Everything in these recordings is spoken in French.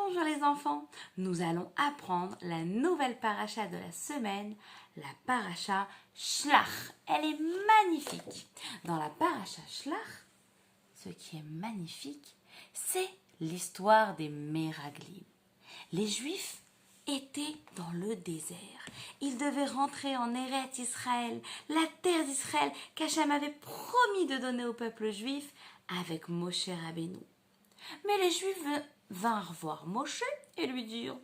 Bonjour les enfants, nous allons apprendre la nouvelle paracha de la semaine, la paracha Shlach. Elle est magnifique. Dans la paracha Shlach, ce qui est magnifique, c'est l'histoire des Meraglim. Les Juifs étaient dans le désert. Ils devaient rentrer en Eretz Israël, la terre d'Israël qu'Hachem avait promis de donner au peuple juif avec Moshe Rabbeinu. Mais les Juifs vinrent voir Moshe et lui dirent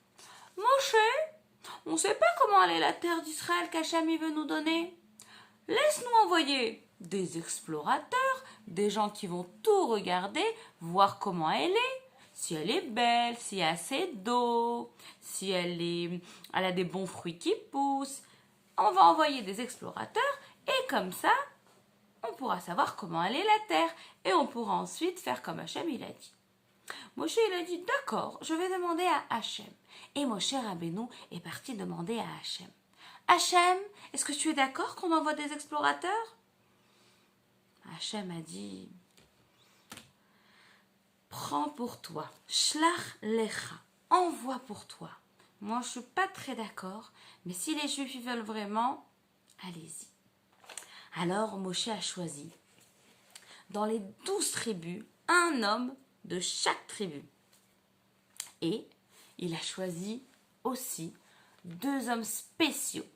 « Moshe, on ne sait pas comment aller la terre d'Israël qu'Hachem veut nous donner. Laisse-nous envoyer des explorateurs, des gens qui vont tout regarder, voir comment elle est, si elle est belle, s'il y a assez d'eau, si elle a des bons fruits qui poussent. On va envoyer des explorateurs et comme ça, on pourra savoir comment elle est la terre et on pourra ensuite faire comme Hachem il a dit. » Moshe il a dit d'accord, je vais demander à Hachem. Et Moshe Rabbeinu est parti demander à Hachem. Hachem, est-ce que tu es d'accord qu'on envoie des explorateurs? Hachem a dit prends pour toi, shlach lecha, envoie pour toi. Moi je suis pas très d'accord, mais si les Juifs y veulent vraiment, allez-y. Alors Moshe a choisi dans les 12 tribus un homme de chaque tribu. Et il a choisi aussi 2 hommes spéciaux,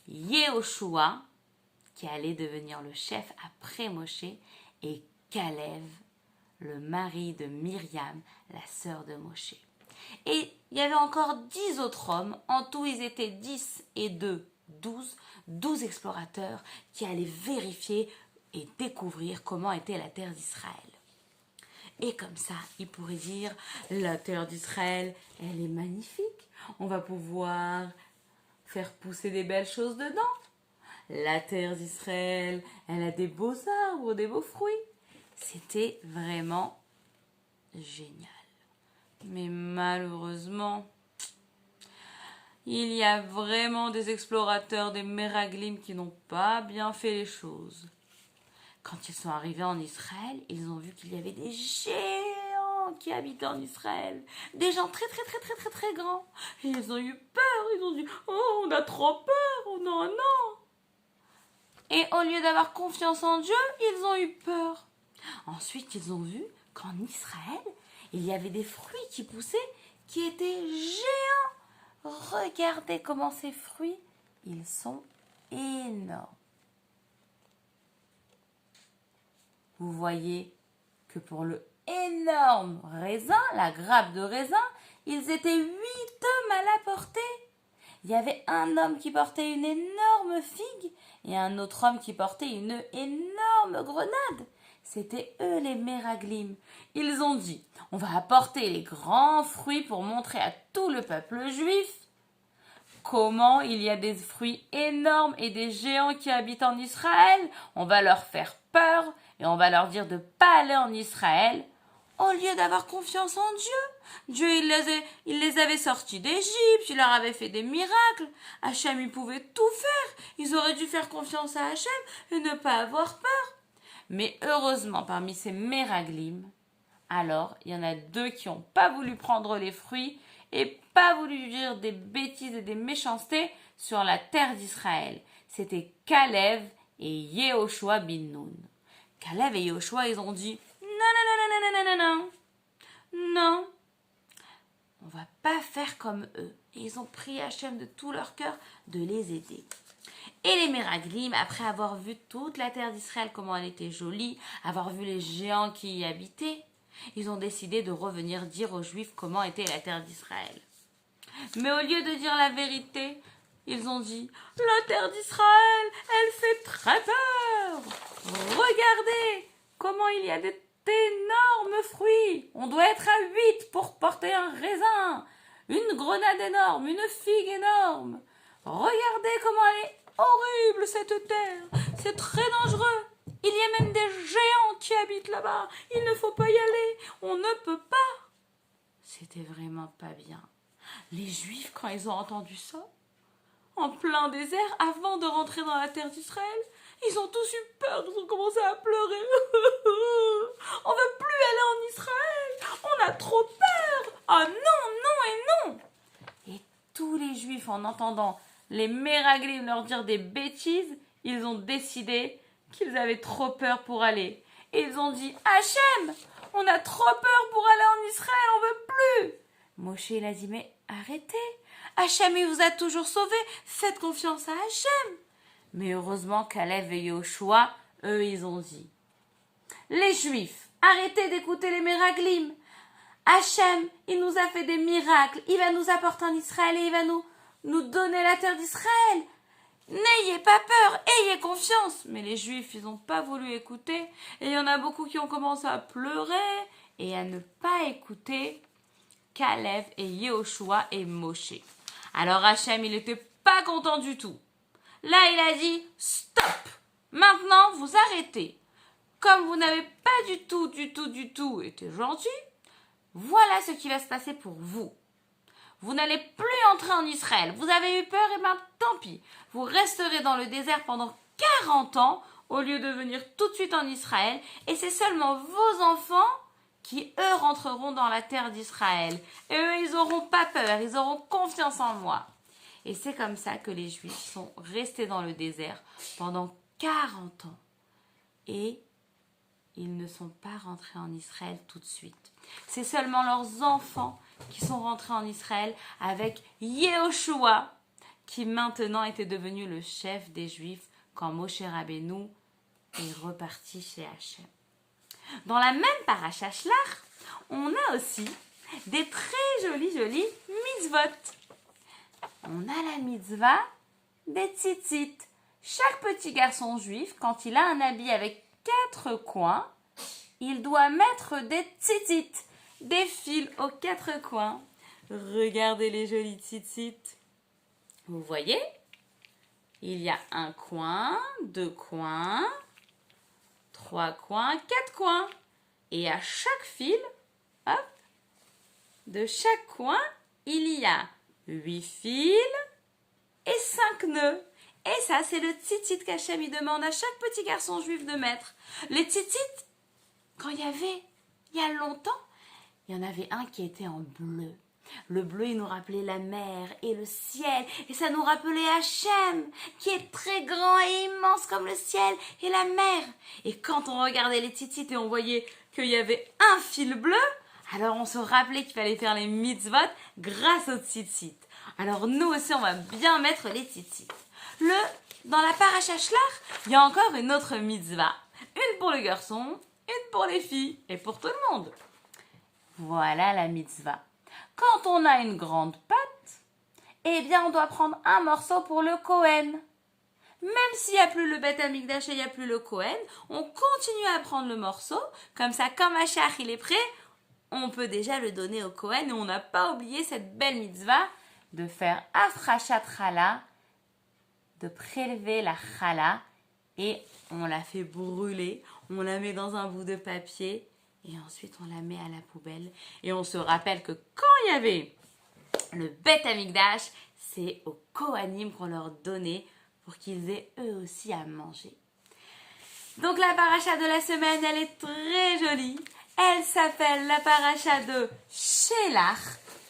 Yehoshua, qui allait devenir le chef après Moshe, et Kalev, le mari de Myriam, la sœur de Moshe. Et il y avait encore 10 autres hommes, en tout ils étaient 10 et 2, 12 explorateurs qui allaient vérifier et découvrir comment était la terre d'Israël. Et comme ça, ils pourraient dire, la terre d'Israël, elle est magnifique. On va pouvoir faire pousser des belles choses dedans. La terre d'Israël, elle a des beaux arbres, des beaux fruits. C'était vraiment génial. Mais malheureusement, il y a vraiment des explorateurs, des Meraglim qui n'ont pas bien fait les choses. Quand ils sont arrivés en Israël, ils ont vu qu'il y avait des géants qui habitaient en Israël. Des gens très grands. Et ils ont eu peur. Ils ont dit « Oh, on a trop peur. Oh non, non !» Et au lieu d'avoir confiance en Dieu, ils ont eu peur. Ensuite, ils ont vu qu'en Israël, il y avait des fruits qui poussaient qui étaient géants. Regardez comment ces fruits, ils sont énormes. Vous voyez que pour le énorme raisin, la grappe de raisin, ils étaient 8 hommes à la porter. Il y avait un homme qui portait une énorme figue et un autre homme qui portait une énorme grenade. C'étaient eux les Meraglim. Ils ont dit, on va apporter les grands fruits pour montrer à tout le peuple juif comment il y a des fruits énormes et des géants qui habitent en Israël. On va leur faire peur et on va leur dire de ne pas aller en Israël au lieu d'avoir confiance en Dieu. Dieu, il les avait sortis d'Égypte, il leur avait fait des miracles. Hachem, il pouvait tout faire. Ils auraient dû faire confiance à Hachem et ne pas avoir peur. Mais heureusement, parmi ces Meraglim, alors, il y en a 2 qui n'ont pas voulu prendre les fruits et pas voulu dire des bêtises et des méchancetés sur la terre d'Israël. C'était Kalev et Yehoshua bin Nun. Kalev et Yehoshua, ils ont dit non, on va pas faire comme eux. Et ils ont prié Hachem de tout leur cœur de les aider. Et les Meraglim, après avoir vu toute la terre d'Israël, comment elle était jolie, avoir vu les géants qui y habitaient, ils ont décidé de revenir dire aux Juifs comment était la terre d'Israël. Mais au lieu de dire la vérité, ils ont dit « La terre d'Israël, elle fait très peur. Regardez comment il y a d'énormes fruits. On doit être à 8 pour porter un raisin, une grenade énorme, une figue énorme. Regardez comment elle est horrible cette terre. C'est très dangereux. Il y a même des géants qui habitent là-bas. Il ne faut pas y aller. On ne peut pas. » C'était vraiment pas bien. Les Juifs, quand ils ont entendu ça, en plein désert, avant de rentrer dans la terre d'Israël, ils ont tous eu peur. Ils ont commencé à pleurer. On ne veut plus aller en Israël. On a trop peur. Oh non, non et non! Et tous les Juifs, en entendant les Méraglim leur dire des bêtises, ils ont décidé qu'ils avaient trop peur pour aller. Et ils ont dit, Hachem, on a trop peur pour aller en Israël, on veut plus. Moshe, il a dit, mais arrêtez. Hachem, il vous a toujours sauvé. Faites confiance à Hachem. Mais heureusement, Caleb et Yoshua, eux, ils ont dit, les Juifs, arrêtez d'écouter les Méraglim. Hachem, il nous a fait des miracles. Il va nous apporter en Israël et il va nous donner la terre d'Israël. N'ayez pas peur, ayez confiance. Mais les Juifs, ils n'ont pas voulu écouter. Et il y en a beaucoup qui ont commencé à pleurer et à ne pas écouter Caleb et Yehoshua et Moshe. Alors Hachem, il n'était pas content du tout. Là, il a dit, stop. Maintenant, vous arrêtez. Comme vous n'avez pas du tout été gentil, voilà ce qui va se passer pour vous. Vous n'allez plus entrer en Israël. Vous avez eu peur, et bien tant pis. Vous resterez dans le désert pendant 40 ans au lieu de venir tout de suite en Israël. Et c'est seulement vos enfants qui, eux, rentreront dans la terre d'Israël. Et eux, ils n'auront pas peur, ils auront confiance en moi. Et c'est comme ça que les Juifs sont restés dans le désert pendant 40 ans. Et ils ne sont pas rentrés en Israël tout de suite. C'est seulement leurs enfants qui sont rentrés en Israël avec Yehoshua, qui maintenant était devenu le chef des Juifs quand Moshe Rabbeinu est reparti chez Hachem. Dans la même paracha Shlach, on a aussi des très jolis mitzvot. On a la mitzvah des tzitzit. Chaque petit garçon juif, quand il a un habit avec 4 coins, il doit mettre des tzitzit, des fils aux 4 coins. Regardez les jolis tzitzit. Vous voyez? Il y a un coin, 2 coins, 3 coins, 4 coins. Et à chaque fil, hop, de chaque coin, il y a 8 fils et 5 nœuds. Et ça, c'est le tzitzit qu'Hachem il demande à chaque petit garçon juif de mettre. Les tzitzit, quand il y a longtemps, il y en avait un qui était en bleu. Le bleu, il nous rappelait la mer et le ciel. Et ça nous rappelait Hachem, qui est très grand et immense comme le ciel et la mer. Et quand on regardait les tzitzit et on voyait qu'il y avait un fil bleu, alors on se rappelait qu'il fallait faire les mitzvot grâce aux tzitzit. Alors nous aussi, on va bien mettre les tzitzit. Dans la paracha Shlach, il y a encore une autre mitzvah. Une pour les garçons, une pour les filles et pour tout le monde. Voilà la mitzvah. Quand on a une grande pâte, eh bien on doit prendre un morceau pour le Kohen. Même s'il n'y a plus le Beth Amikdash et il n'y a plus le Kohen, on continue à prendre le morceau. Comme ça, quand Mashiach il est prêt, on peut déjà le donner au Kohen et on n'a pas oublié cette belle mitzvah de faire afrachat challah, de prélever la challah et on la fait brûler, on la met dans un bout de papier et ensuite on la met à la poubelle. Et on se rappelle que quand il y avait le Beth Amikdash, c'est aux Kohanim qu'on leur donnait pour qu'ils aient eux aussi à manger. Donc la paracha de la semaine, elle est très jolie. Elle s'appelle la paracha de Shelach,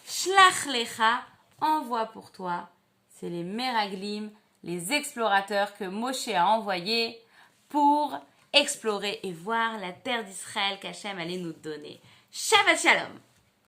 Shlach Lecha, envoie pour toi. C'est les Méraglim, les explorateurs que Moshe a envoyés pour explorer et voir la terre d'Israël qu'Hachem allait nous donner. Shabbat Shalom!